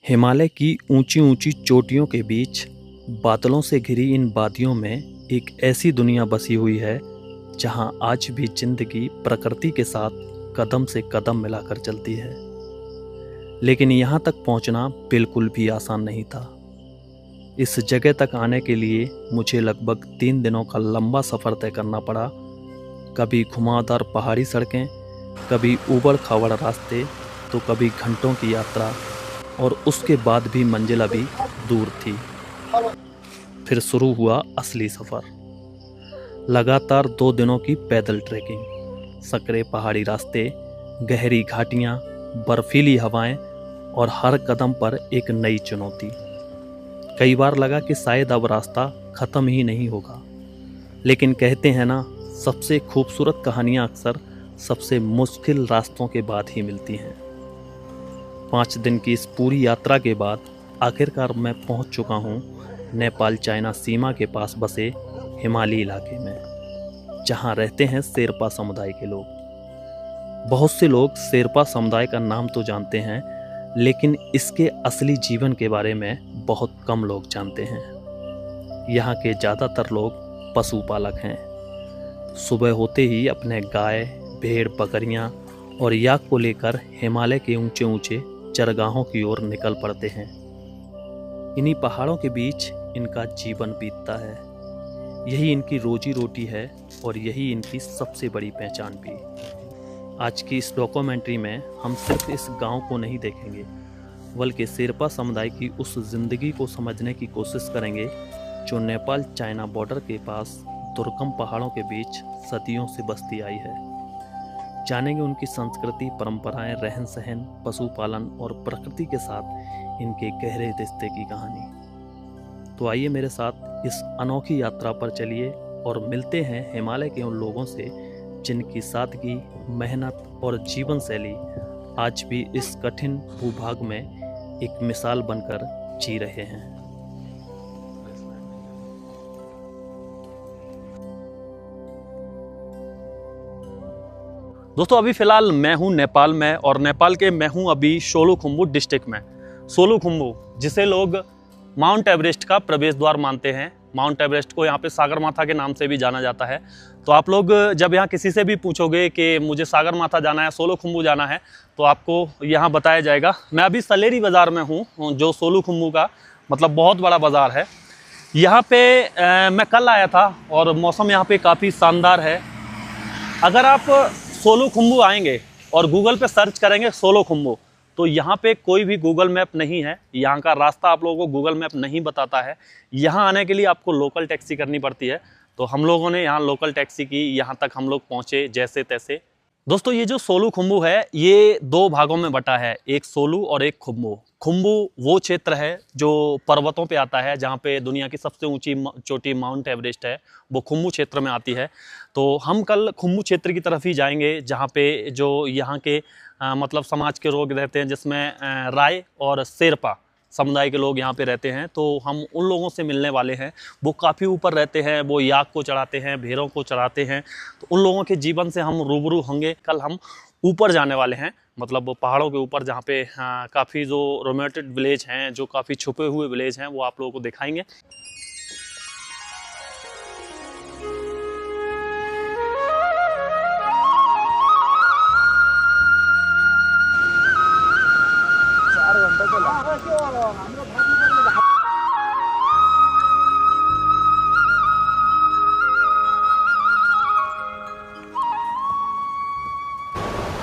हिमालय की ऊंची ऊंची चोटियों के बीच बादलों से घिरी इन वादियों में एक ऐसी दुनिया बसी हुई है जहां आज भी जिंदगी प्रकृति के साथ कदम से कदम मिलाकर चलती है। लेकिन यहां तक पहुंचना बिल्कुल भी आसान नहीं था। इस जगह तक आने के लिए मुझे लगभग 3 दिनों का लंबा सफ़र तय करना पड़ा। कभी घुमावदार पहाड़ी सड़कें, कभी ऊबड़ खाबड़ रास्ते, तो कभी घंटों की यात्रा, और उसके बाद भी मंजिल अभी दूर थी। फिर शुरू हुआ असली सफ़र। लगातार 2 दिनों की पैदल ट्रैकिंग, सकरे पहाड़ी रास्ते, गहरी घाटियाँ, बर्फीली हवाएं, और हर कदम पर एक नई चुनौती। कई बार लगा कि शायद अब रास्ता ख़त्म ही नहीं होगा, लेकिन कहते हैं ना, सबसे खूबसूरत कहानियाँ अक्सर सबसे मुश्किल रास्तों के बाद ही मिलती हैं। 5 दिन की इस पूरी यात्रा के बाद आखिरकार मैं पहुंच चुका हूं नेपाल चाइना सीमा के पास बसे हिमालयी इलाके में, जहां रहते हैं शेरपा समुदाय के लोग। बहुत से लोग शेरपा समुदाय का नाम तो जानते हैं, लेकिन इसके असली जीवन के बारे में बहुत कम लोग जानते हैं। यहाँ के ज़्यादातर लोग पशुपालक हैं। सुबह होते ही अपने गाय, भेड़, बकरियाँ और याक को लेकर हिमालय के ऊंचे ऊंचे चरगाहों की ओर निकल पड़ते हैं। इन्हीं पहाड़ों के बीच इनका जीवन बीतता है। यही इनकी रोजी रोटी है और यही इनकी सबसे बड़ी पहचान भी। आज की इस डॉक्यूमेंट्री में हम सिर्फ इस गांव को नहीं देखेंगे, बल्कि शेरपा समुदाय की उस जिंदगी को समझने की कोशिश करेंगे जो नेपाल चाइना बॉर्डर के पास दुर्गम पहाड़ों के बीच सदियों से बसती आई है। जानेंगे उनकी संस्कृति, परंपराएं, रहन सहन, पशुपालन और प्रकृति के साथ इनके गहरे रिश्ते की कहानी। तो आइए मेरे साथ इस अनोखी यात्रा पर चलिए और मिलते हैं हिमालय के उन लोगों से जिनकी सादगी, मेहनत और जीवन शैली आज भी इस कठिन भूभाग में एक मिसाल बनकर जी रहे हैं। दोस्तों, अभी फ़िलहाल मैं हूं नेपाल में, और नेपाल के मैं हूं अभी सोलुखुम्बु डिस्ट्रिक्ट में। सोलुखुम्बु, जिसे लोग माउंट एवरेस्ट का प्रवेश द्वार मानते हैं। माउंट एवरेस्ट को यहाँ पे सागर माथा के नाम से भी जाना जाता है। तो आप लोग जब यहाँ किसी से भी पूछोगे कि मुझे सागर माथा जाना है, सोलुखुम्बु जाना है, तो आपको यहाँ बताया जाएगा। मैं अभी सलेरी बाज़ार में हूँ, जो सोलुखुम्बु का मतलब बहुत बड़ा बाज़ार है। यहाँ पे मैं कल आया था और मौसम यहाँ पे काफ़ी शानदार है। अगर आप सोलुखुम्बु आएंगे और गूगल पे सर्च करेंगे सोलुखुम्बु, तो यहाँ पे कोई भी गूगल मैप नहीं है। यहाँ का रास्ता आप लोगों को गूगल मैप नहीं बताता है। यहाँ आने के लिए आपको लोकल टैक्सी करनी पड़ती है। तो हम लोगों ने यहाँ लोकल टैक्सी की, यहाँ तक हम लोग पहुँचे जैसे तैसे। दोस्तों, ये जो सोलुखुम्बु है, ये 2 भागों में बटा है, एक सोलु और एक खुम्बु। खुम्बु वो क्षेत्र है जो पर्वतों पे आता है, जहाँ पे दुनिया की सबसे ऊंची चोटी माउंट एवरेस्ट है, वो खुम्बु क्षेत्र में आती है। तो हम कल खुम्बु क्षेत्र की तरफ ही जाएंगे, जहाँ पे जो यहाँ के मतलब समाज के लोग रहते हैं, जिसमें राय और शेरपा समुदाय के लोग यहाँ पे रहते हैं। तो हम उन लोगों से मिलने वाले हैं। वो काफ़ी ऊपर रहते हैं, वो याक को चढ़ाते हैं, भेड़ों को चढ़ाते हैं। तो उन लोगों के जीवन से हम रूबरू होंगे। कल हम ऊपर जाने वाले हैं, मतलब वो पहाड़ों के ऊपर, जहाँ पे काफ़ी जो रोमेटेड विलेज हैं, जो काफ़ी छुपे हुए विलेज हैं, वो आप लोगों को दिखाएंगे।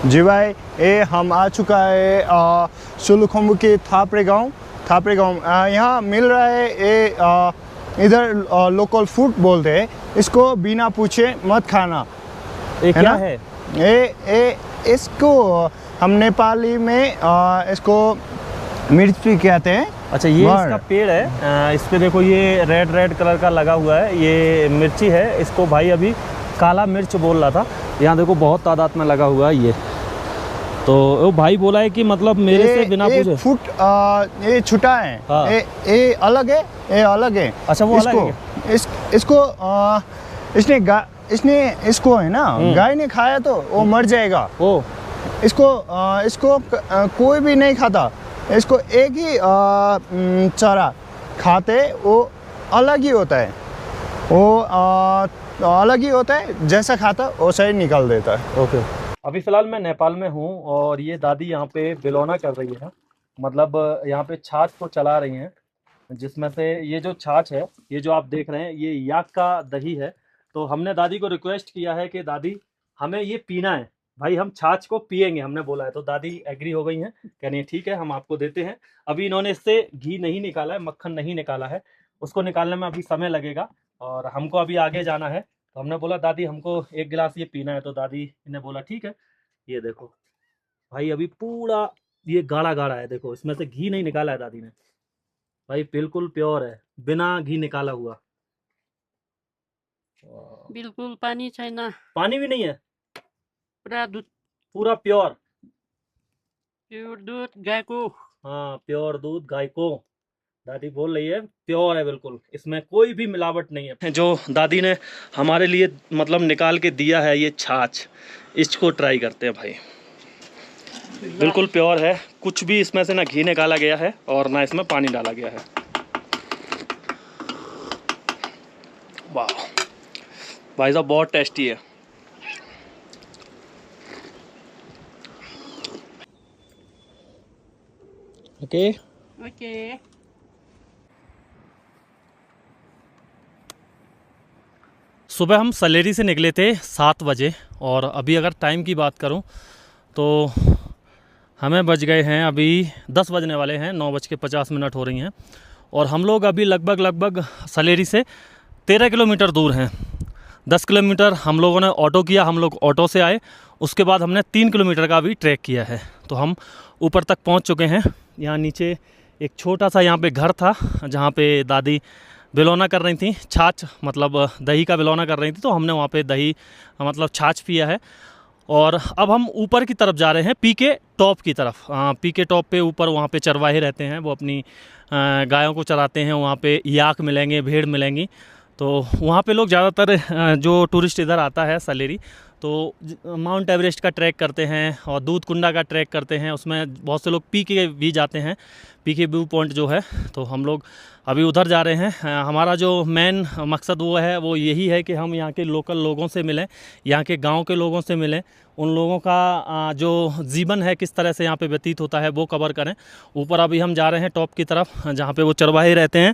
जी भाई, ये हम आ चुका है सोलुखुम्बु के थापरे गांव। यहाँ मिल रहा है ये इधर लोकल फूड बोलते हैं इसको, बिना पूछे मत खाना। ये क्या है? ये इसको हम नेपाली में इसको मिर्ची कहते हैं। अच्छा, ये इसका पेड़ है। इस पे देखो, ये रेड कलर का लगा हुआ है, ये मिर्ची है। इसको भाई अभी काला मिर्च बोल रहा था। यहाँ देखो बहुत तादाद में लगा हुआ है ये। तो वो भाई बोला है कि मतलब मेरे से बिना पूछे फूट ये छुटा है। हाँ। ये अलग है, ये अलग है। अच्छा, वो अलग है। इसने इसको है ना, गाय ने खाया तो वो मर जाएगा। ओ, इसको कोई भी नहीं खाता। इसको एक ही चारा खाते, वो अलग ही होता है, वो अलग ही होता है, जैसा खाता वैसा ही निकाल देता है। ओके। अभी फ़िलहाल मैं नेपाल में हूँ और ये दादी यहाँ पे बिलौना कर रही है, मतलब यहाँ पे छाछ को चला रही हैं, जिसमें से ये जो छाछ है, ये जो आप देख रहे हैं, ये याक का दही है। तो हमने दादी को रिक्वेस्ट किया है कि दादी हमें ये पीना है, भाई हम छाछ को पिएंगे, हमने बोला है। तो दादी एग्री हो गई हैं, कह रही है ठीक है हम आपको देते हैं। अभी इन्होंने इससे घी नहीं निकाला है, मक्खन नहीं निकाला है, उसको निकालने में अभी समय लगेगा और हमको अभी आगे जाना है। तो हमने बोला दादी हमको एक गिलास ये पीना है, तो दादी ने बोला ठीक है। ये देखो भाई, अभी पूरा ये गाढ़ा गाढ़ा है, देखो इसमें से घी नहीं निकाला है दादी ने, भाई बिल्कुल प्योर है, बिना घी निकाला हुआ। बिल्कुल पानी छैन, पानी भी नहीं है, पुरा दूध, पूरा प्योर। प्योर दूध गाईको। हाँ, प्योर दूध गाय को, दादी बोल रही है प्योर है बिल्कुल, इसमें कोई भी मिलावट नहीं है। जो दादी ने हमारे लिए मतलब निकाल के दिया है ये छाछ, इसको ट्राई करते हैं भाई। बिल्कुल प्योर है, कुछ भी इसमें से ना घी निकाला गया है और ना इसमें पानी डाला गया है। वाह भाई साहब, बहुत टेस्टी है। Okay okay. सुबह हम सलेरी से निकले थे 7 बजे और अभी अगर टाइम की बात करूं तो हमें बज गए हैं अभी 10 बजने वाले हैं, 9:50 हो रही हैं और हम लोग अभी लगभग सलेरी से 13 किलोमीटर दूर हैं। 10 किलोमीटर हम लोगों ने ऑटो किया, हम लोग ऑटो से आए, उसके बाद हमने 3 किलोमीटर का भी ट्रैक किया है, तो हम ऊपर तक पहुंच चुके हैं। यहाँ नीचे एक छोटा सा यहाँ पे घर था जहाँ पे दादी बिलौना कर रही थी, छाछ मतलब दही का बिलौना कर रही थी, तो हमने वहाँ पे दही मतलब छाछ पिया है। और अब हम ऊपर की तरफ जा रहे हैं, पीके टॉप की तरफ। पीके टॉप पे ऊपर वहाँ पे चरवाहे रहते हैं, वो अपनी गायों को चराते हैं, वहाँ पे याक मिलेंगे, भेड़ मिलेंगी, तो वहाँ पे लोग ज़्यादातर जो टूरिस्ट इधर आता है सलेरी, तो माउंट एवरेस्ट का ट्रैक करते हैं और दूध कुंडा का ट्रैक करते हैं। उसमें बहुत से लोग पीके भी जाते हैं, पीके व्यू पॉइंट जो है, तो हम लोग अभी उधर जा रहे हैं। हमारा जो मेन मकसद वो यही है कि हम यहाँ के लोकल लोगों से मिलें, यहाँ के गांव के लोगों से मिलें, उन लोगों का जो जीवन है किस तरह से यहाँ पे व्यतीत होता है वो कवर करें। ऊपर अभी हम जा रहे हैं टॉप की तरफ जहाँ पे वो चरवाहे रहते हैं,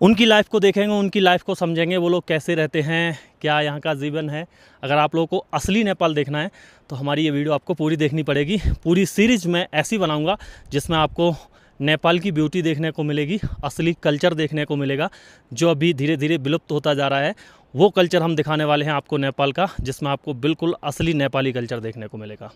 उनकी लाइफ को देखेंगे, उनकी लाइफ को समझेंगे, वो लोग कैसे रहते हैं, क्या यहाँ का जीवन है। अगर आप लोगों को असली नेपाल देखना है तो हमारी ये वीडियो आपको पूरी देखनी पड़ेगी। पूरी सीरीज़ मैं ऐसी बनाऊँगा जिसमें आपको नेपाल की ब्यूटी देखने को मिलेगी, असली कल्चर देखने को मिलेगा, जो अभी धीरे धीरे विलुप्त होता जा रहा है। वो कल्चर हम दिखाने वाले हैं आपको नेपाल का, जिसमें आपको बिल्कुल असली नेपाली कल्चर देखने को मिलेगा।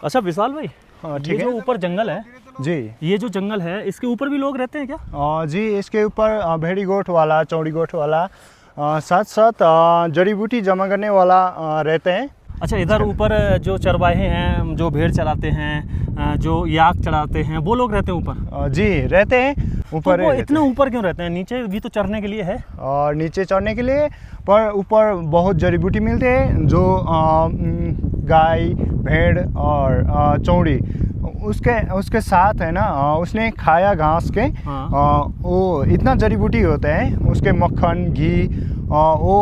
अच्छा विशाल भाई, हाँ ये ठीक जो है ऊपर जंगल है जी। ये जो जंगल है इसके ऊपर भी लोग रहते हैं क्या? जी, इसके ऊपर भेड़ी गोट वाला, चौड़ी गोट वाला, साथ साथ जड़ी बूटी जमा करने वाला रहते हैं। अच्छा, इधर ऊपर जो चरवाहे हैं, जो भेड़ चराते हैं, जो याक चराते हैं, वो लोग रहते हैं ऊपर? जी रहते हैं ऊपर। तो वो इतना ऊपर क्यों रहते हैं? नीचे भी तो चरने के लिए है। और नीचे चढ़ने के लिए, पर ऊपर बहुत जड़ी बूटी मिलते हैं, जो गाय, भेड़ और चौड़ी उसके साथ है ना, उसने खाया घास के। हाँ। वो इतना जड़ी बूटी होते हैं, उसके मक्खन, घी, वो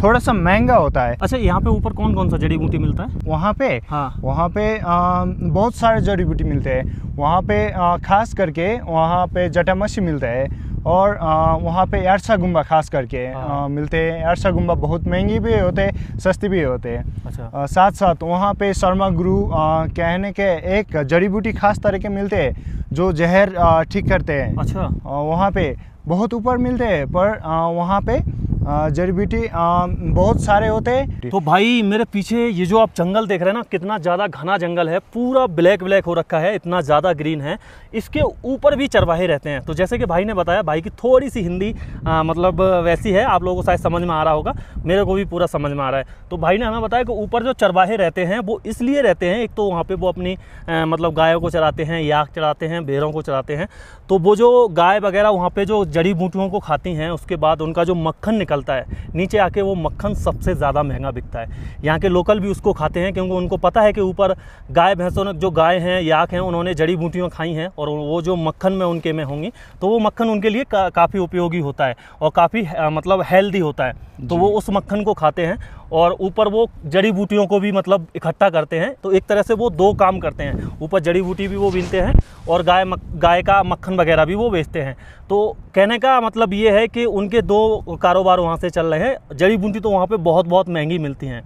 थोड़ा सा महंगा होता है। अच्छा, यहाँ पे ऊपर कौन कौन सा जड़ी बूटी मिलता है? वहाँ पे हाँ। वहाँ पे बहुत सारे जड़ी बूटी मिलते हैं। वहाँ पे खास करके वहाँ पे जटामसी मिलता है, और वहाँ पे यार्सा गुम्बा खास करके मिलते हैं। यार्सा गुम्बा बहुत महंगी भी होते हैं, सस्ती भी होते हैं। अच्छा। साथ साथ वहाँ पे शर्मा गुरु कहने के एक जड़ी बूटी खास तरह के मिलते हैं, जो जहर ठीक करते हैं। अच्छा। वहाँ पे बहुत ऊपर मिलते हैं, पर वहाँ पे जड़ी बूटी बहुत सारे होते हैं। तो भाई मेरे पीछे ये जो आप जंगल देख रहे हैं ना, कितना ज़्यादा घना जंगल है, पूरा ब्लैक ब्लैक हो रखा है, इतना ज़्यादा ग्रीन है। इसके ऊपर भी चरवाहे रहते हैं। तो जैसे कि भाई ने बताया, भाई की थोड़ी सी हिंदी मतलब वैसी है, आप लोगों को शायद समझ में आ रहा होगा, मेरे को भी पूरा समझ में आ रहा है। तो भाई ने हमें बताया कि ऊपर जो चरवाहे रहते हैं वो इसलिए रहते हैं, एक तो वहाँ पर वो अपनी मतलब गायों को चराते हैं, याक चराते हैं, भेड़ों को चराते हैं। तो वो जो गाय वगैरह वहाँ पर जो जड़ी बूटियों को खाती हैं, उसके बाद उनका जो मक्खन निकलता है नीचे आके, वो मक्खन सबसे ज़्यादा महंगा बिकता है। यहाँ के लोकल भी उसको खाते हैं, क्योंकि उनको पता है कि ऊपर गाय भैंसों ने, जो गाय हैं, याक हैं, उन्होंने जड़ी बूटियाँ खाई हैं और वो जो मक्खन में उनके में होंगी, तो वो मक्खन उनके लिए काफ़ी उपयोगी होता है और काफ़ी मतलब हेल्दी होता है। तो वो उस मक्खन को खाते हैं और ऊपर वो जड़ी बूटियों को भी मतलब इकट्ठा करते हैं। तो एक तरह से वो दो काम करते हैं, ऊपर जड़ी बूटी भी वो बीनते हैं और गाय का मक्खन वगैरह भी वो बेचते हैं। तो कहने का मतलब ये है कि उनके दो कारोबार वहाँ से चल रहे हैं। जड़ी बूटी तो वहाँ पे बहुत बहुत महंगी मिलती हैं।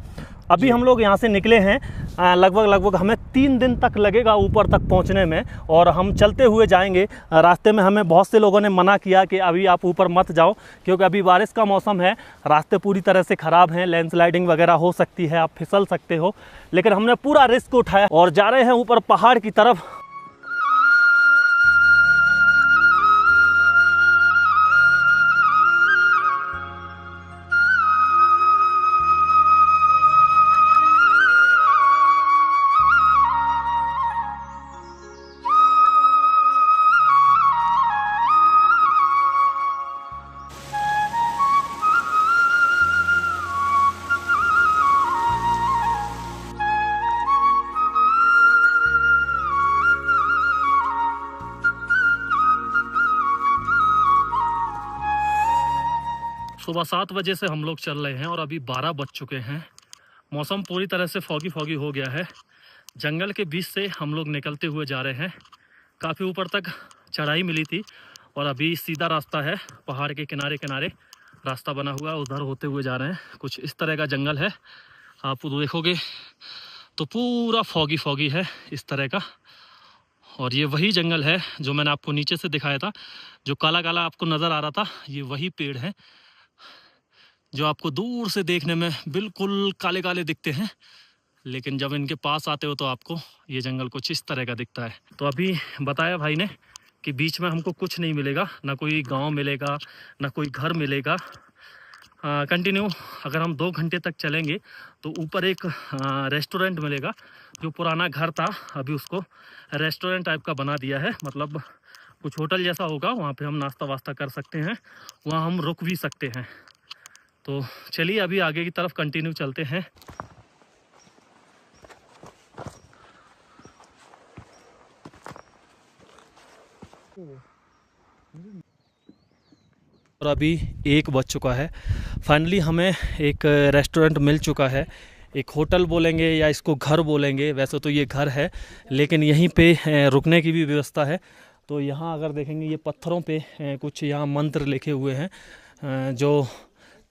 अभी हम लोग यहाँ से निकले हैं, लगभग हमें 3 दिन तक लगेगा ऊपर तक पहुँचने में, और हम चलते हुए जाएंगे। रास्ते में हमें बहुत से लोगों ने मना किया कि अभी आप ऊपर मत जाओ, क्योंकि अभी बारिश का मौसम है, रास्ते पूरी तरह से ख़राब हैं, लैंडस्लाइडिंग वगैरह हो सकती है, आप फिसल सकते हो। लेकिन हमने पूरा रिस्क उठाया और जा रहे हैं ऊपर पहाड़ की तरफ। सुबह 7 बजे से हम लोग चल रहे हैं और अभी 12 बज चुके हैं। मौसम पूरी तरह से फॉगी हो गया है। जंगल के बीच से हम लोग निकलते हुए जा रहे हैं। काफ़ी ऊपर तक चढ़ाई मिली थी और अभी सीधा रास्ता है, पहाड़ के किनारे किनारे रास्ता बना हुआ है, उधर होते हुए जा रहे हैं। कुछ इस तरह का जंगल है, आप देखोगे तो पूरा फॉगी है इस तरह का। और ये वही जंगल है जो मैंने आपको नीचे से दिखाया था, जो काला काला आपको नज़र आ रहा था, ये वही पेड़ है जो आपको दूर से देखने में बिल्कुल काले काले दिखते हैं, लेकिन जब इनके पास आते हो तो आपको ये जंगल कुछ इस तरह का दिखता है। तो अभी बताया भाई ने कि बीच में हमको कुछ नहीं मिलेगा, ना कोई गांव मिलेगा, ना कोई घर मिलेगा। कंटिन्यू अगर हम 2 घंटे तक चलेंगे तो ऊपर एक रेस्टोरेंट मिलेगा, जो पुराना घर था अभी उसको रेस्टोरेंट टाइप का बना दिया है, मतलब कुछ होटल जैसा होगा। वहाँ पे हम नाश्ता वास्ता कर सकते हैं, वहाँ हम रुक भी सकते हैं। तो चलिए अभी आगे की तरफ कंटिन्यू चलते हैं। और अभी 1 बज चुका है। फाइनली हमें एक रेस्टोरेंट मिल चुका है, एक होटल बोलेंगे या इसको घर बोलेंगे। वैसे तो ये घर है, लेकिन यहीं पे रुकने की भी व्यवस्था है। तो यहाँ अगर देखेंगे, ये पत्थरों पे कुछ यहाँ मंत्र लिखे हुए हैं जो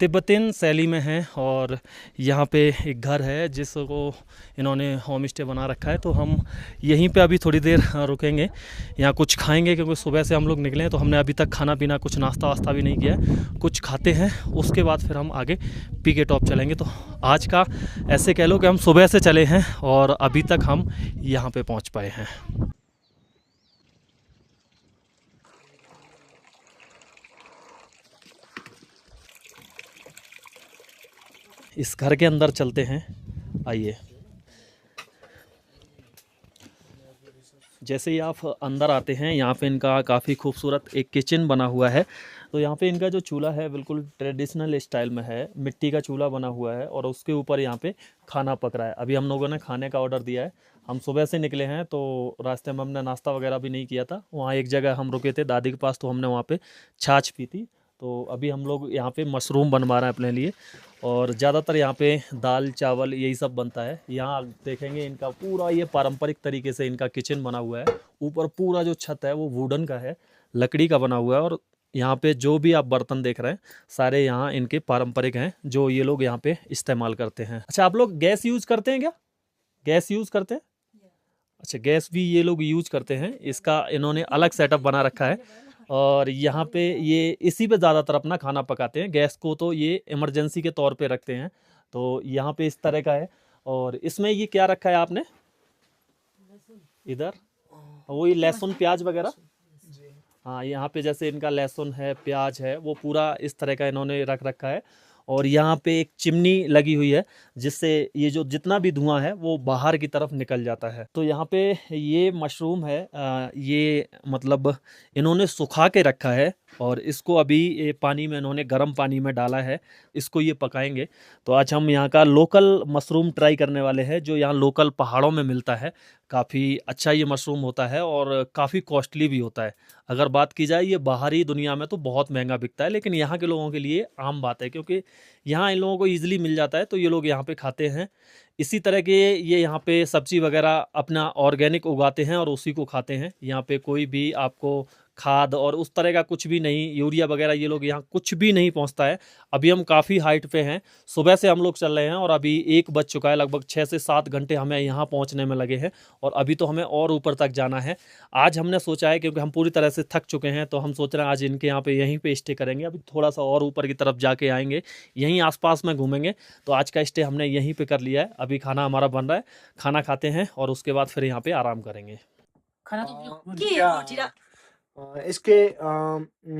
तिब्बतन शैली में है। और यहाँ पे एक घर है जिसको इन्होंने होम स्टे बना रखा है। तो हम यहीं पे अभी थोड़ी देर रुकेंगे, यहाँ कुछ खाएंगे, क्योंकि सुबह से हम लोग निकले हैं तो हमने अभी तक खाना पीना कुछ नाश्ता वास्ता भी नहीं किया है। कुछ खाते हैं, उसके बाद फिर हम आगे पीके टॉप चलेंगे। तो आज का ऐसे कह लो कि हम सुबह से चले हैं और अभी तक हम यहाँ पे पहुँच पाए हैं। इस घर के अंदर चलते हैं, आइए। जैसे ही आप अंदर आते हैं, यहाँ पे इनका काफ़ी खूबसूरत एक किचन बना हुआ है। तो यहाँ पे इनका जो चूल्हा है बिल्कुल ट्रेडिशनल स्टाइल में है, मिट्टी का चूल्हा बना हुआ है और उसके ऊपर यहाँ पे खाना पक रहा है। अभी हम लोगों ने खाने का ऑर्डर दिया है। हम सुबह से निकले हैं तो रास्ते में हमने नाश्ता वगैरह भी नहीं किया था। वहाँ एक जगह हम रुके थे दादी के पास, तो हमने वहाँ पे छाछ पी थी। तो अभी हम लोग यहाँ पे मशरूम बनवा रहे हैं अपने लिए, और ज़्यादातर यहाँ पे दाल चावल यही सब बनता है। यहाँ देखेंगे इनका पूरा ये पारंपरिक तरीके से इनका किचन बना हुआ है। ऊपर पूरा जो छत है वो वुडन का है, लकड़ी का बना हुआ है। और यहाँ पे जो भी आप बर्तन देख रहे हैं सारे यहाँ इनके पारंपरिक हैं, जो ये लोग यहाँ पे इस्तेमाल करते हैं। अच्छा, आप लोग गैस यूज़ करते हैं क्या? गैस यूज़ करते हैं? अच्छा, गैस भी ये लोग यूज़ करते हैं। इसका इन्होंने अलग सेटअप बना रखा है और यहाँ पे ये इसी पे ज़्यादातर अपना खाना पकाते हैं। गैस को तो ये इमरजेंसी के तौर पे रखते हैं। तो यहाँ पे इस तरह का है। और इसमें ये क्या रखा है आपने इधर? वही लहसुन प्याज वगैरह। हाँ, यहाँ पे जैसे इनका लहसुन है, प्याज है, वो पूरा इस तरह का इन्होंने रख रखा है। और यहाँ पे एक चिमनी लगी हुई है जिससे ये जो जितना भी धुआं है वो बाहर की तरफ निकल जाता है। तो यहाँ पे ये मशरूम है, ये मतलब इन्होंने सुखा के रखा है और इसको अभी ये पानी में इन्होंने गर्म पानी में डाला है, इसको ये पकाएंगे। तो आज हम यहाँ का लोकल मशरूम ट्राई करने वाले हैं जो यहाँ लोकल पहाड़ों में मिलता है। काफ़ी अच्छा ये मशरूम होता है और काफ़ी कॉस्टली भी होता है। अगर बात की जाए ये बाहरी दुनिया में तो बहुत महंगा बिकता है, लेकिन यहाँ के लोगों के लिए आम बात है क्योंकि यहाँ इन लोगों को ईजिली मिल जाता है, तो ये लोग यहाँ पे खाते हैं। इसी तरह के ये यहाँ पे सब्जी वगैरह अपना ऑर्गेनिक उगाते हैं और उसी को खाते हैं। यहाँ पे कोई भी आपको खाद और उस तरह का कुछ भी नहीं, यूरिया वगैरह ये लोग यहाँ कुछ भी नहीं पहुँचता है। अभी हम काफ़ी हाइट पे हैं, सुबह से हम लोग चल रहे हैं और अभी 1 बज चुका है। लगभग 6 से 7 घंटे हमें यहाँ पहुँचने में लगे हैं और अभी तो हमें और ऊपर तक जाना है। आज हमने सोचा है क्योंकि हम पूरी तरह से थक चुके हैं, तो हम सोच रहे हैं आज इनके यहाँ पे यहीं पे स्टे करेंगे। अभी थोड़ा सा और ऊपर की तरफ जाके आएंगे, यहीं आसपास में घूमेंगे। तो आज का स्टे हमने यहीं पे कर लिया है। अभी खाना हमारा बन रहा है, खाना खाते हैं और उसके बाद फिर यहाँ पे आराम करेंगे। खाना तो इसके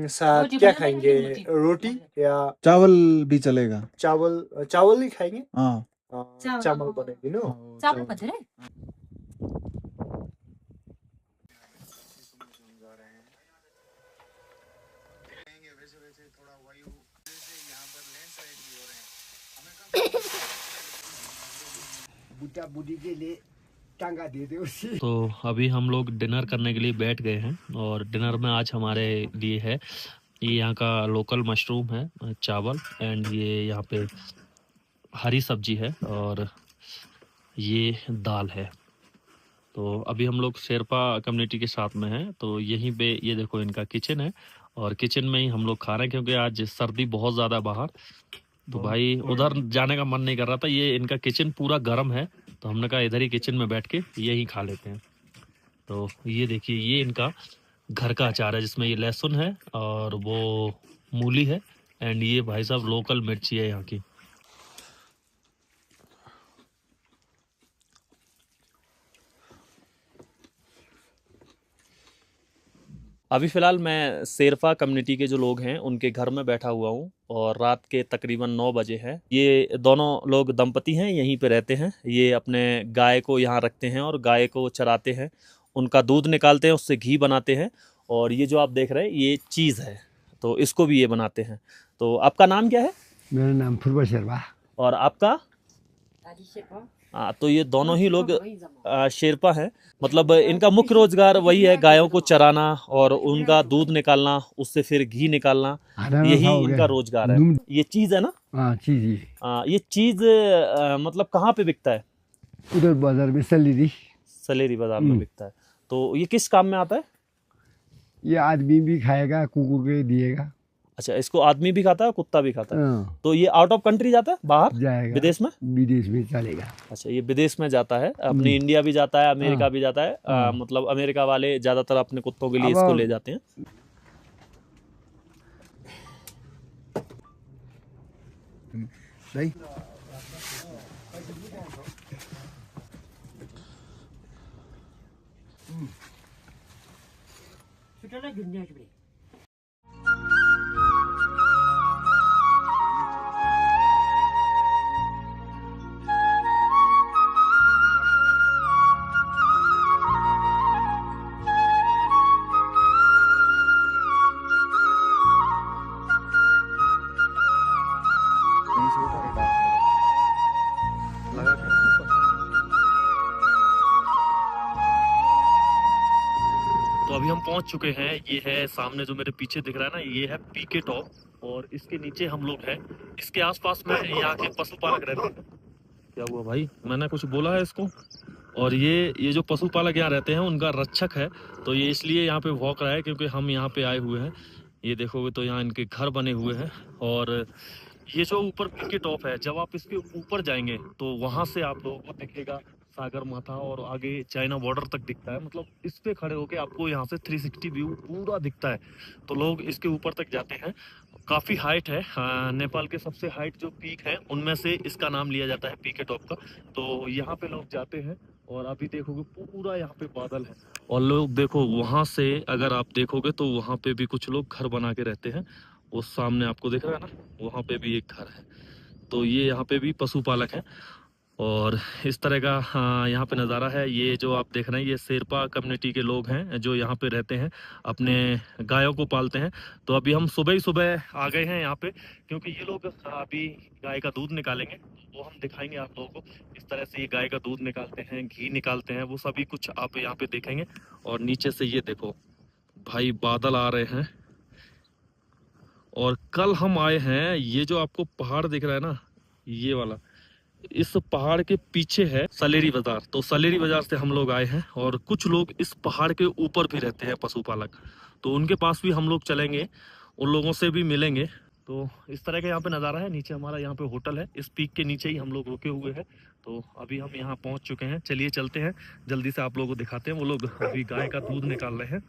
साथ रोटी क्या बना खाएंगे? रोटी। रोटी या चावल भी चलेगा। चावल ही खाएंगे? हाँ चावल बनेगी ना? चावल बदले तो अभी हम लोग डिनर करने के लिए बैठ गए हैं और डिनर में आज हमारे लिए है ये यहाँ का लोकल मशरूम है, चावल एंड ये यहाँ पे हरी सब्जी है और ये दाल है। तो अभी हम लोग शेरपा कम्युनिटी के साथ में हैं, तो यहीं पे ये देखो इनका किचन है और किचन में ही हम लोग खा रहे हैं क्योंकि आज सर्दी बहुत ज़्यादा बाहर। तो भाई उधर जाने का मन नहीं कर रहा था, ये इनका किचन पूरा गर्म है, तो हमने कहा इधर ही किचन में बैठ के यही खा लेते हैं। तो ये देखिए ये इनका घर का अचार है जिसमें ये लहसुन है और वो मूली है एंड ये भाई साहब लोकल मिर्ची है यहाँ की। अभी फ़िलहाल मैं शेरपा कम्युनिटी के जो लोग हैं उनके घर में बैठा हुआ हूँ और रात के तकरीबन 9 बजे हैं। ये दोनों लोग दंपति हैं, यहीं पे रहते हैं। ये अपने गाय को यहाँ रखते हैं और गाय को चराते हैं, उनका दूध निकालते हैं, उससे घी बनाते हैं। और ये जो आप देख रहे हैं ये चीज़ है, तो इसको भी ये बनाते हैं। तो आपका नाम क्या है? मेरा नाम फुर्बा शर्मा। और आपका? तो ये दोनों ही लोग शेरपा हैं। मतलब इनका मुख्य रोजगार वही है, गायों को चराना और उनका दूध निकालना, उससे फिर घी निकालना, यही इनका रोजगार है। ये चीज़ है ना? हाँ चीज ये चीज़ मतलब कहाँ पे बिकता है? उधर बाजार में सलेरी बाजार में बिकता है। तो ये किस काम में आता है? ये आदमी भी खाएगा, कुकुर के दिएगा। अच्छा, इसको आदमी भी खाता है, कुत्ता भी खाता है। हाँ, तो ये आउट ऑफ कंट्री जाता है, बाहर जाएगा विदेश में? विदेश में चलेगा। अच्छा, ये विदेश में जाता है, अपनी इंडिया भी जाता है, अमेरिका भी जाता है। मतलब अमेरिका वाले ज़्यादातर अपने कुत्तों के लिए इसको ले जाते हैं। नहीं तो अभी हम पहुंच चुके हैं। ये है सामने जो मेरे पीछे दिख रहा है ना, ये है पीके टॉप और इसके नीचे हम लोग हैं। इसके आसपास में यहाँ के पशुपालक रहते हैं। क्या हुआ भाई, मैंने कुछ बोला है इसको? और ये जो पशुपालक यहाँ रहते हैं उनका रक्षक है, तो ये इसलिए यहाँ पे भौंक रहा है क्योंकि हम यहाँ पे आए हुए हैं। ये देखोगे तो यहाँ इनके घर बने हुए हैं और ये जो ऊपर पीके टॉप है, जब आप इसके ऊपर जाएंगे तो वहाँ से आप लोगों को दिखेगा सागर माथा और आगे चाइना बॉर्डर तक दिखता है। मतलब इस पे खड़े होके आपको यहाँ से 360 व्यू पूरा दिखता है। तो लोग इसके ऊपर तक जाते हैं। काफ़ी हाइट है। नेपाल के सबसे हाइट जो पीक है उनमें से इसका नाम लिया जाता है पीके टॉप का। तो यहाँ पे लोग जाते हैं और अभी देखोगे पूरा यहाँ पे बादल है। और लोग देखो वहाँ से अगर आप देखोगे तो वहाँ पे भी कुछ लोग घर बना के रहते हैं। वो सामने आपको दिख रहा है ना, वहाँ पे भी एक घर है। तो ये यहाँ पे भी पशुपालक हैं और इस तरह का यहाँ पे नज़ारा है। ये जो आप देख रहे हैं ये शेरपा कम्युनिटी के लोग हैं जो यहाँ पे रहते हैं, अपने गायों को पालते हैं। तो अभी हम सुबह ही सुबह आ गए हैं यहाँ पे क्योंकि ये लोग अभी गाय का दूध निकालेंगे। वो हम दिखाएंगे आप लोगों को। इस तरह से ये गाय का दूध निकालते हैं, घी निकालते हैं, वो सभी कुछ आप यहाँ पे देखेंगे। और नीचे से ये देखो भाई बादल आ रहे हैं। और कल हम आए हैं, ये जो आपको पहाड़ दिख रहा है ना, ये वाला, इस पहाड़ के पीछे है सलेरी बाजार। तो सलेरी बाजार से हम लोग आए हैं और कुछ लोग इस पहाड़ के ऊपर भी रहते हैं पशुपालक। तो उनके पास भी हम लोग चलेंगे, उन लोगों से भी मिलेंगे। तो इस तरह का यहाँ पे नज़ारा है। नीचे हमारा यहाँ पे होटल है, इस पीक के नीचे ही हम लोग रुके हुए हैं। तो अभी हम यहाँ पहुँच चुके हैं। चलिए चलते हैं, जल्दी से आप लोगों को दिखाते हैं। वो लोग अभी गाय का दूध निकाल रहे हैं।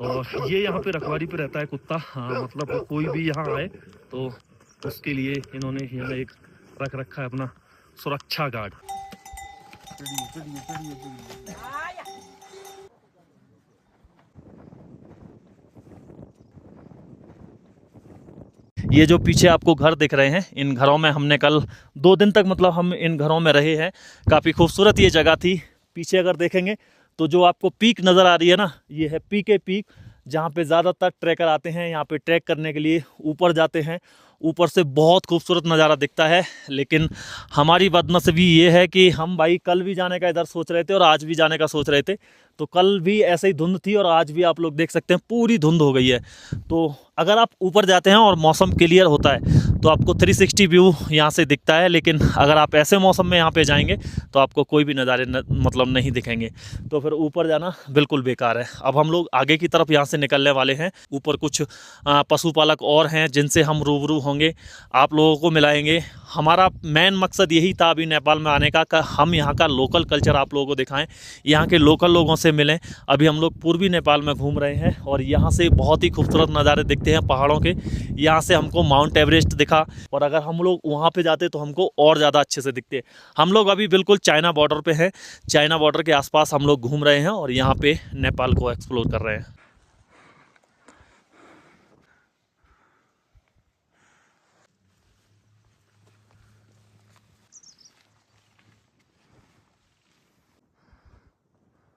और ये यहाँ पे रखवारी पे रहता है कुत्ता। हाँ, मतलब कोई भी यहाँ आए तो उसके लिए इन्होंने यहाँ एक रख रखा है अपना सुरक्षा गार्ड। ये जो पीछे आपको घर दिख रहे हैं, इन घरों में हमने कल 2 दिन तक मतलब हम इन घरों में रहे हैं। काफ़ी खूबसूरत ये जगह थी। पीछे अगर देखेंगे तो जो आपको पीक नज़र आ रही है ना, ये है पीके पीक, जहाँ पे ज़्यादातर ट्रैकर आते हैं। यहाँ पे ट्रैक करने के लिए ऊपर जाते हैं। ऊपर से बहुत खूबसूरत नज़ारा दिखता है। लेकिन हमारी बदनसीबी ये है कि हम भाई कल भी जाने का इधर सोच रहे थे और आज भी जाने का सोच रहे थे। तो कल भी ऐसे ही धुंध थी और आज भी आप लोग देख सकते हैं पूरी धुंध हो गई है। तो अगर आप ऊपर जाते हैं और मौसम क्लियर होता है तो आपको 360 व्यू यहाँ से दिखता है। लेकिन अगर आप ऐसे मौसम में यहाँ पे जाएंगे तो आपको कोई भी नज़ारे मतलब नहीं दिखेंगे। तो फिर ऊपर जाना बिल्कुल बेकार है। अब हम लोग आगे की तरफ यहाँ से निकलने वाले हैं। ऊपर कुछ पशुपालक और हैं जिनसे हम रूबरू होंगे, आप लोगों को मिलाएंगे। हमारा मेन मकसद यही था अभी नेपाल में आने का, हम यहाँ का लोकल कल्चर आप लोगों को दिखाएं, यहाँ के लोकल लोगों से मिलें। अभी हम लोग पूर्वी नेपाल में घूम रहे हैं और यहाँ से बहुत ही खूबसूरत नज़ारे दिखते हैं पहाड़ों के। यहाँ से हमको माउंट एवरेस्ट दिखा और अगर हम लोग वहाँ पे जाते तो हमको और ज़्यादा अच्छे से दिखते। हम लोग अभी बिल्कुल चाइना बॉर्डर पे हैं। चाइना बॉर्डर के आसपास हम लोग घूम रहे हैं और यहाँ पे नेपाल को एक्सप्लोर कर रहे हैं।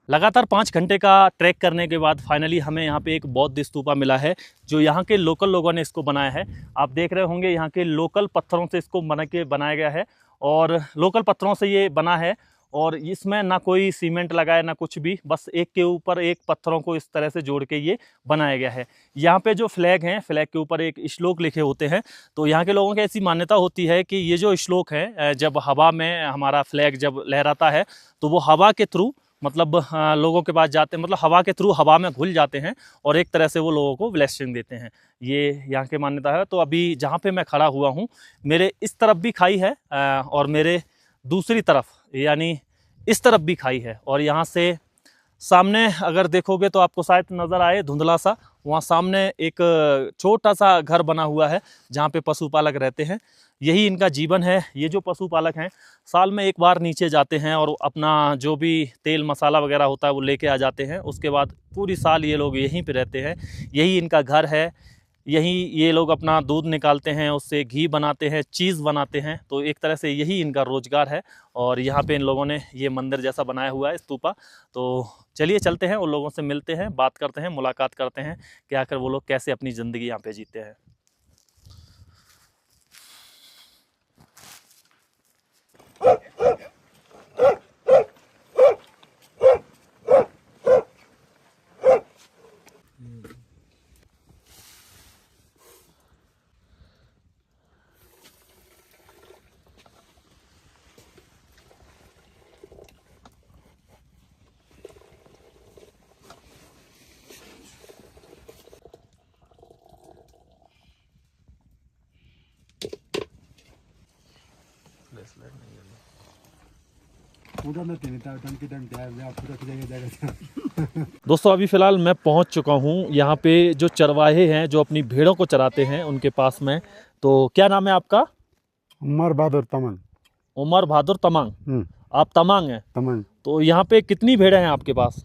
लगातार 5 घंटे का ट्रैक करने के बाद फाइनली हमें यहाँ पे एक बौद्ध स्तूपा मिला है जो यहाँ के लोकल लोगों ने इसको बनाया है। आप देख रहे होंगे यहाँ के लोकल पत्थरों से इसको बनाया गया है और लोकल पत्थरों से ये बना है और इसमें ना कोई सीमेंट लगा है ना कुछ भी, बस एक के ऊपर एक पत्थरों को इस तरह से जोड़ के ये बनाया गया है। यहाँ पे जो फ्लैग हैं, फ्लैग के ऊपर एक श्लोक लिखे होते हैं। तो यहाँ के लोगों की ऐसी मान्यता होती है कि ये जो श्लोक है, जब हवा में हमारा फ्लैग जब लहराता है तो वो हवा के थ्रू मतलब लोगों के पास जाते हैं, मतलब हवा के थ्रू हवा में घुल जाते हैं और एक तरह से वो लोगों को ब्लेसिंग देते हैं। ये यहाँ की मान्यता है। तो अभी जहाँ पे मैं खड़ा हुआ हूँ, मेरे इस तरफ भी खाई है और मेरे दूसरी तरफ यानी इस तरफ भी खाई है। और यहाँ से सामने अगर देखोगे तो आपको शायद नज़र आए धुंधला सा, वहाँ सामने एक छोटा सा घर बना हुआ है जहाँ पे पशुपालक रहते हैं। यही इनका जीवन है। ये जो पशुपालक हैं साल में एक बार नीचे जाते हैं और अपना जो भी तेल मसाला वगैरह होता है वो लेके आ जाते हैं। उसके बाद पूरी साल ये लोग यहीं पे रहते हैं। यही इनका घर है। यही ये लोग अपना दूध निकालते हैं, उससे घी बनाते हैं, चीज़ बनाते हैं। तो एक तरह से यही इनका रोज़गार है। और यहाँ पे इन लोगों ने ये मंदिर जैसा बनाया हुआ है, स्तूपा। तो चलिए चलते हैं, उन लोगों से मिलते हैं, बात करते हैं, मुलाकात करते हैं कि आखिर वो लोग कैसे अपनी ज़िंदगी यहाँ पे जीते हैं। पूरा ना तेरे टंकी पूरा जाएगा। दोस्तों अभी फ़िलहाल मैं पहुंच चुका हूं यहाँ पे जो चरवाहे हैं जो अपनी भेड़ों को चराते हैं उनके पास में। तो क्या नाम है आपका? उमर बहादुर तमन। उमर बहादुर तमांग। आप तमांग हैं? तमन। तो यहाँ पे कितनी भेड़ें हैं आपके पास?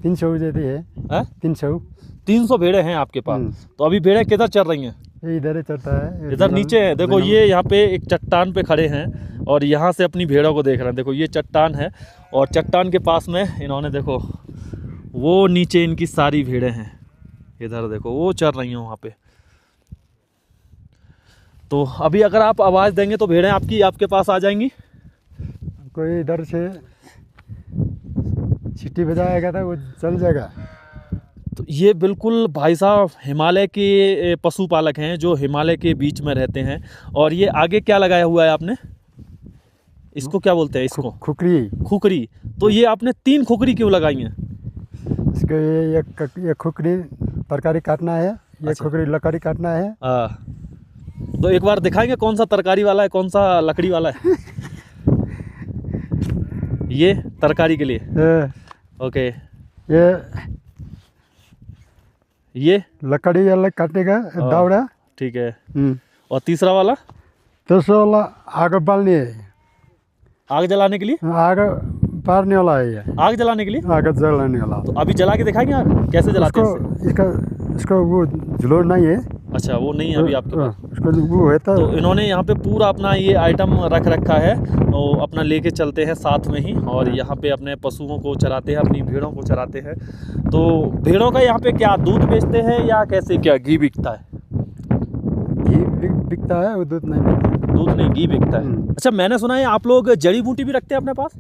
300 देती है। 300 भेड़ें हैं आपके पास। तो अभी भेड़ें किधर चल रही हैं? ये इधर ही चलता है, इधर नीचे है। देखो ये यहाँ पे एक चट्टान पे खड़े हैं और यहाँ से अपनी भेड़ों को देख रहे हैं। देखो ये चट्टान है और चट्टान के पास में इन्होंने देखो वो नीचे इनकी सारी भेड़ें हैं। इधर देखो वो चल रही हैं वहाँ पे। तो अभी अगर आप आवाज़ देंगे तो भेड़ें आपके पास आ जाएंगी। कोई इधर से सीटी बजाएगा तो वो चल जाएगा। तो ये बिल्कुल भाई साहब हिमालय के पशुपालक हैं जो हिमालय के बीच में रहते हैं। और ये आगे क्या लगाया हुआ है आपने? इसको क्या बोलते हैं? इसको खुकरी। तो ये आपने 3 खुकरी क्यों लगाई हैं? इसको ये खुकरी तरकारी काटना है, ये अच्छा। खुकरी लकड़ी काटना है। तो एक बार दिखाएंगे कौन सा तरकारी वाला है कौन सा लकड़ी वाला है? ये तरकारी के लिए। ओके। ये लकड़ी अलग काटने का दावड़ा। ठीक है। और तीसरा वाला? तीसरा वाला आग बालनी है, आग जलाने के लिए। आग पारने वाला है ये। आग जलाने के लिए। आग जलाने वाला। तो अभी जला के दिखाएंगे आग कैसे जलाते हैं? इसको वो झुलोर नहीं है। अच्छा वो नहीं है अभी आपके पास। उसको वो है तो इन्होंने यहाँ पे पूरा अपना ये आइटम रख रखा है और अपना लेके चलते हैं साथ में ही और यहाँ पे अपने पशुओं को चराते हैं, अपनी भेड़ों को चराते हैं। तो भेड़ों का यहाँ पे क्या दूध बेचते हैं या कैसे, क्या घी बिकता है? घी बिकता है, वो दूध नहीं बिकता। दूध नहीं, घी बिकता है। अच्छा मैंने सुना है आप लोग जड़ी बूटी भी रखते हैं अपने पास?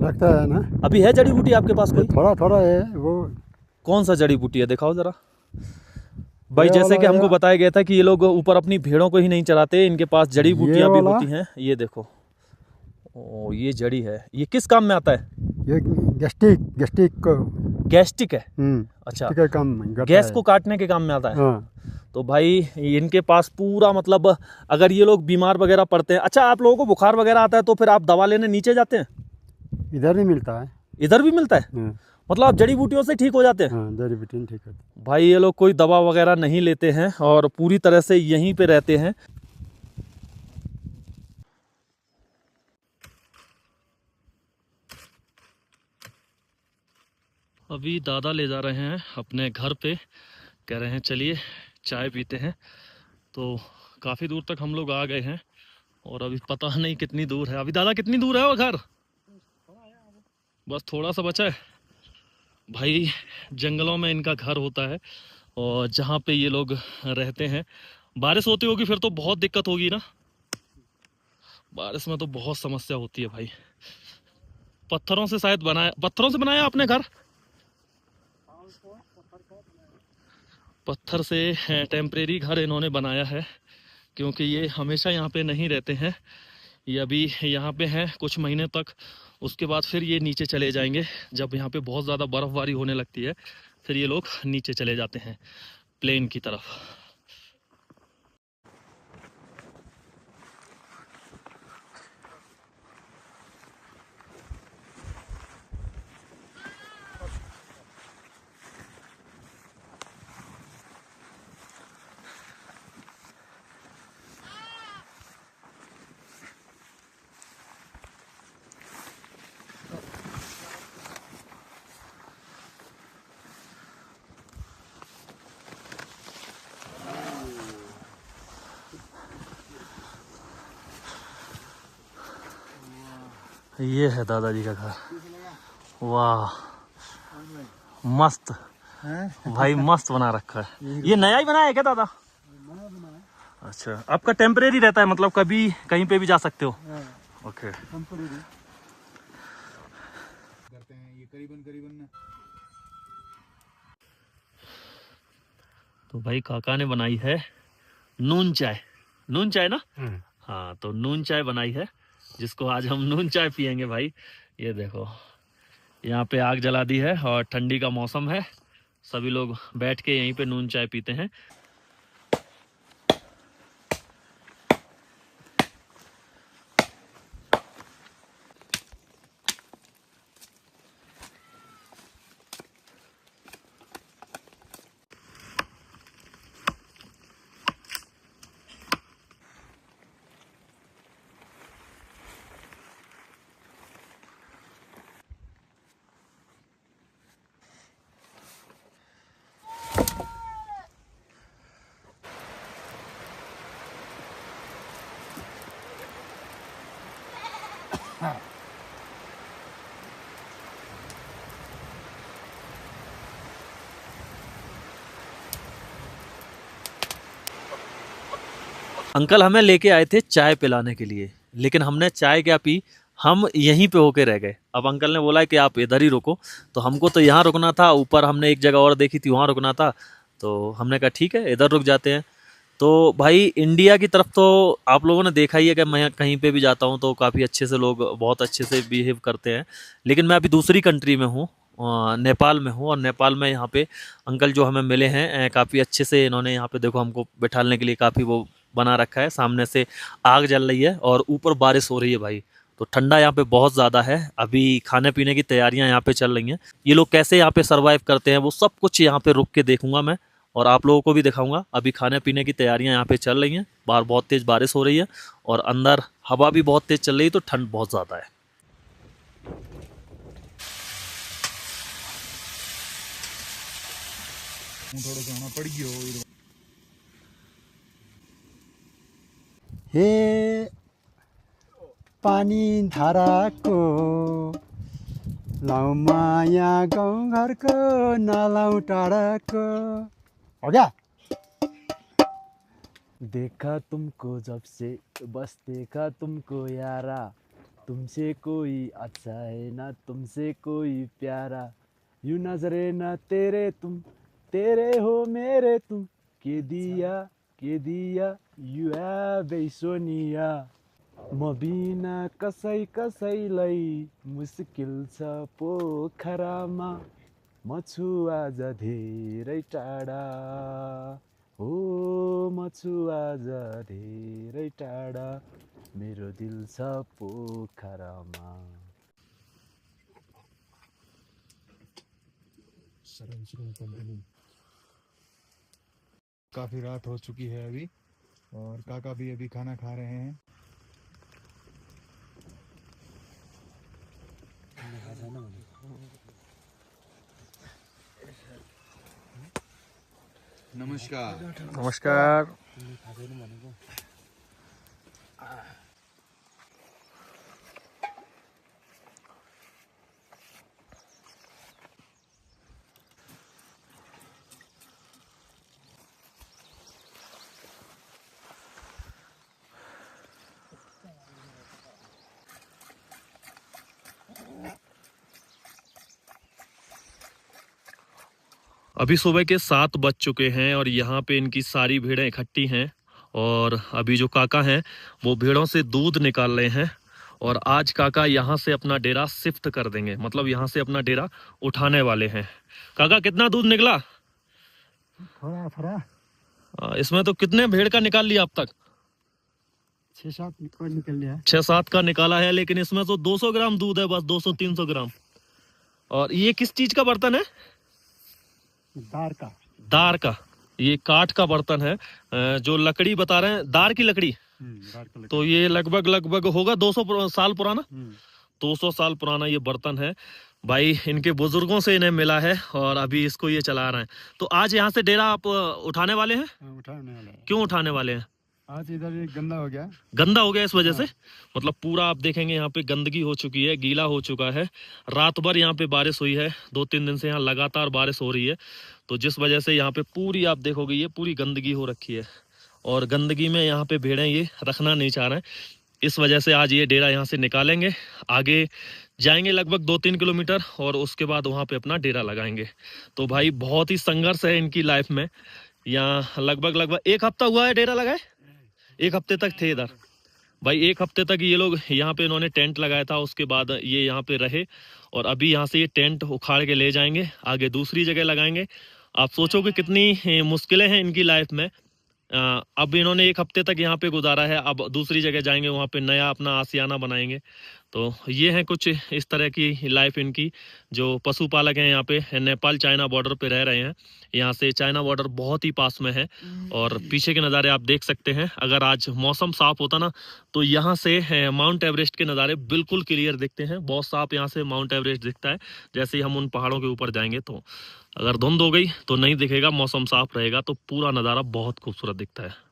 रखता है ना। अभी है जड़ी बूटी आपके पास कोई? थोड़ा थोड़ा है। वो कौन सा जड़ी बूटी है दिखाओ जरा भाई। जैसे कि हमको बताया गया था कि ये लोग ऊपर अपनी भेड़ों को ही नहीं चराते, इनके पास जड़ी बूटियां भी होती हैं। ये देखो ओ ये जड़ी है। ये किस काम में आता है? ये गैस्ट्रिक है। अच्छा का काम गैस को काटने के काम में आता है। हाँ। तो भाई इनके पास पूरा मतलब अगर ये लोग बीमार वगैरह पड़ते हैं। अच्छा आप लोगों को बुखार वगैरह आता है तो फिर आप दवा लेने नीचे जाते हैं? इधर नहीं मिलता है। इधर भी मिलता है? मतलब आप जड़ी बूटियों से ठीक हो जाते हैं? हाँ, जड़ी बूटियाँ ठीक है। भाई ये लोग कोई दवा वगैरह नहीं लेते हैं और पूरी तरह से यहीं पे रहते हैं। अभी दादा ले जा रहे हैं अपने घर पे, कह रहे हैं चलिए चाय पीते हैं। तो काफ़ी दूर तक हम लोग आ गए हैं और अभी पता नहीं कितनी दूर है। अभी दादा कितनी दूर है वो घर? बस थोड़ा सा बचा है। भाई जंगलों में इनका घर होता है और जहाँ पे ये लोग रहते हैं। बारिश होती होगी फिर तो बहुत दिक्कत होगी ना। बारिश में तो बहुत समस्या होती है भाई। पत्थरों से शायद बनाया, पत्थरों से बनाया आपने घर? पत्थर से टेम्परेरी घर इन्होंने बनाया है क्योंकि ये हमेशा यहाँ पे नहीं रहते हैं। ये अभी यहाँ पे हैं कुछ महीने तक, उसके बाद फिर ये नीचे चले जाएंगे। जब यहाँ पे बहुत ज़्यादा बर्फ़बारी होने लगती है फिर ये लोग नीचे चले जाते हैं प्लेन की तरफ। ये है दादाजी का घर। वाह मस्त भाई, मस्त बना रखा है। ये नया ही बनाया है क्या दादा? अच्छा आपका टेम्परेरी रहता है, मतलब कभी कहीं पे भी जा सकते हो? ओके। करते हैं ये करीबन तो भाई काका ने बनाई है नून चाय। नून चाय ना? हाँ तो नून चाय बनाई है जिसको आज हम नून चाय पियेंगे भाई। ये देखो यहाँ पे आग जला दी है और ठंडी का मौसम है, सभी लोग बैठ के यहीं पे नून चाय पीते हैं। अंकल हमें लेके आए थे चाय पिलाने के लिए, लेकिन हमने चाय क्या पी, हम यहीं पे होके रह गए। अब अंकल ने बोला कि आप इधर ही रुको, तो हमको तो यहाँ रुकना था, ऊपर हमने एक जगह और देखी थी वहाँ रुकना था, तो हमने कहा ठीक है इधर रुक जाते हैं। तो भाई इंडिया की तरफ तो आप लोगों ने देखा ही है कि मैं कहीं पे भी जाता हूँ तो काफ़ी अच्छे से लोग बहुत अच्छे से बिहेव करते हैं, लेकिन मैं अभी दूसरी कंट्री में हूँ, नेपाल में हूँ। और नेपाल में यहाँ पे अंकल जो हमें मिले हैं काफ़ी अच्छे से, इन्होंने यहाँ पे देखो हमको बैठाने के लिए काफ़ी वो बना रखा है, सामने से आग जल रही है और ऊपर बारिश हो रही है भाई, तो ठंडा यहाँ पे बहुत ज़्यादा है। अभी खाने पीने की तैयारियाँ यहाँ पे चल रही हैं, ये लोग कैसे यहाँ पे सरवाइव करते हैं वो सब कुछ यहाँ पे रुक के देखूंगा मैं, और आप लोगों को भी दिखाऊंगा। अभी खाने पीने की तैयारियां यहाँ पे चल रही हैं, बाहर बहुत तेज़ बारिश हो रही है और अंदर हवा भी बहुत तेज़ चल रही है, तो ठंड बहुत ज़्यादा है। थोड़ा जाना पड़ गयो। हे पानी धाराको लाउ माया गाउँ घरको नलाउ टाढाको। हो गया? देखा तुमको जब से बस देखा तुमको यारा, तुमसे कोई अच्छा है ना तुमसे कोई प्यारा, यूं नजरे ना तेरे तुम तेरे हो मेरे तुम, के दिया यु है सोनिया। म बिना कसैलाई मुस्किल छ पोखरामा, म छु आज धेरै टाढा, हो म छु आज धेरै टाढा, मेरो दिल छ पोखरामा। काफ़ी रात हो चुकी है अभी, और काका भी अभी खाना खा रहे हैं। नमस्कार। नमस्कार। अभी सुबह के 7 बज चुके हैं और यहाँ पे इनकी सारी भेड़ें इकट्ठी हैं, और अभी जो काका हैं वो भेड़ों से दूध निकाल रहे हैं, और आज काका यहाँ से अपना डेरा शिफ्ट कर देंगे, मतलब यहाँ से अपना डेरा उठाने वाले हैं। काका कितना दूध निकला? थोड़ा इसमें तो कितने भेड़ का निकाल लिया अब तक? 6-7 निकल लिया। 6-7 का निकाला है, लेकिन इसमें तो 200 ग्राम दूध है, बस 200-300 ग्राम। और ये किस चीज का बर्तन है? दार का। ये काठ का बर्तन है, जो लकड़ी बता रहे हैं दार की लकड़ी, तो ये लगभग होगा 200 साल पुराना। 200 साल पुराना ये बर्तन है भाई, इनके बुजुर्गों से इन्हें मिला है और अभी इसको ये चला रहे हैं। तो आज यहाँ से डेरा आप उठाने वाले हैं? उठाने वाले हैं। क्यों उठाने वाले हैं? आज इधर ये गंदा हो गया। गंदा हो गया इस वजह से, मतलब पूरा आप देखेंगे यहाँ पे गंदगी हो चुकी है, गीला हो चुका है। रात भर यहाँ पे बारिश हुई है, 2-3 दिन से यहाँ लगातार बारिश हो रही है, तो जिस वजह से यहाँ पे पूरी आप देखोगे ये पूरी गंदगी हो रखी है, और गंदगी में यहाँ पे भेड़ें ये रखना नहीं चाह रहे हैं। इस वजह से आज ये डेरा यहाँ से निकालेंगे, आगे जाएंगे लगभग 2-3 किलोमीटर और उसके बाद वहाँ पे अपना डेरा लगाएंगे। तो भाई बहुत ही संघर्ष है इनकी लाइफ में। यहाँ लगभग 1 हफ्ता हुआ है डेरा लगाए, 1 हफ्ते तक थे इधर भाई। 1 हफ्ते तक ये लोग यहाँ पे इन्होंने टेंट लगाया था, उसके बाद ये यहाँ पे रहे, और अभी यहाँ से ये टेंट उखाड़ के ले जाएंगे, आगे दूसरी जगह लगाएंगे। आप सोचो कि कितनी मुश्किलें हैं इनकी लाइफ में। अब इन्होंने 1 हफ्ते तक यहाँ पे गुजारा है, अब दूसरी जगह जाएंगे, वहाँ पे नया अपना आशियाना बनाएंगे। तो ये है कुछ इस तरह की लाइफ इनकी। जो पशुपालक हैं यहाँ पे नेपाल चाइना बॉर्डर पे रह रहे हैं, यहाँ से चाइना बॉर्डर बहुत ही पास में है, और पीछे के नज़ारे आप देख सकते हैं। अगर आज मौसम साफ होता ना तो यहाँ से माउंट एवरेस्ट के नज़ारे बिल्कुल क्लियर दिखते हैं, बहुत साफ यहाँ से माउंट एवरेस्ट दिखता है। जैसे ही हम उन पहाड़ों के ऊपर जाएंगे तो अगर धुंध हो गई तो नहीं दिखेगा, मौसम साफ रहेगा तो पूरा नज़ारा बहुत खूबसूरत दिखता है।